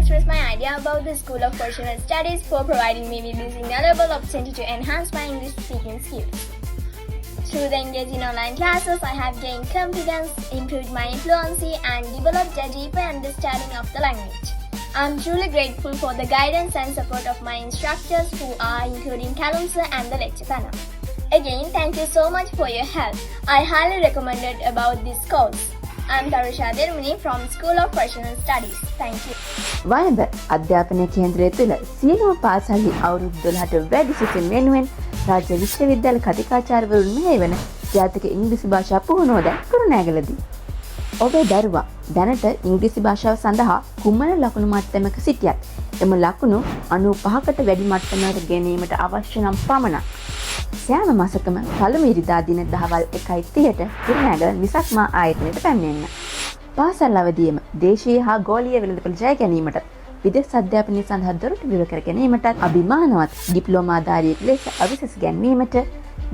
express my idea about the School of Professional Studies for providing me with this invaluable opportunity to enhance my English speaking skills. Through the engaging online classes, I have gained confidence, improved my fluency, and developed a deeper understanding of the language. I'm truly grateful for the guidance and support of my instructors who are including Callum sir and the lecture panel. Again, thank you so much for your help. I highly recommended about this course. I'm Tarusha Dermuni from School of Professional Studies. Thank you. වයඹ අධ්‍යාපනය කේන්ද්‍රය තුළ සියලුම පාසල්හි අවුරුදු 12ට වැඩි සිසුන් වෙනුවෙන් රාජ්‍ය විශ්වවිද්‍යාල කතිකාචාර්යවරුන් මෙහෙයවන ජාතික ඉංග්‍රීසි භාෂා පුහුණුව දැන් කුරුණෑගලදී. ඔබේ දරුවා දැනට ඉංග්‍රීසි භාෂාව සඳහා කුමන ලකුණු මට්ටමක සිටියත් එම ලකුණු 95කට වැඩි මට්ටමකට ගැනීමට අවශ්‍ය නම් පමණක් සෑම මාසකම පළමු ඉරිදා දින දහවල් 1:30ට කුරුණෑගල විසක්මා ආයතනයට පැමිණෙන්න. පාසල් අවදියේම දේශීය හා ගෝලීය වෙළඳපොළ ජය ගැනීමට විදේශ අධ්‍යාපනය සඳහා දොරටු විවර කර ගැනීමටත් අභිමානවත් ඩිප්ලෝමාධාරියෙක් ලෙස අවිශේෂ ගැන්වීමට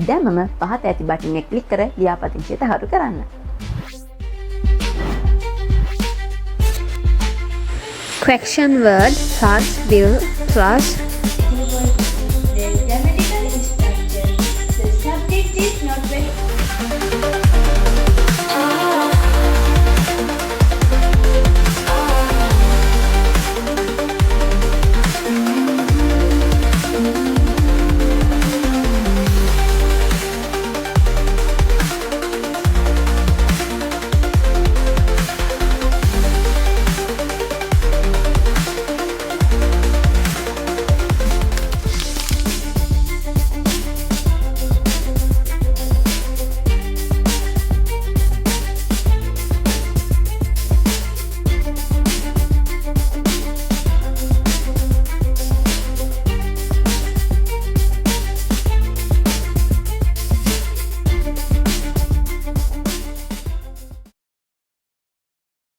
දැමම පහත ඇති බටන් එක ක්ලික් කර ලියාපදිංචිය තහවුරු කරන්න. Question word first will plus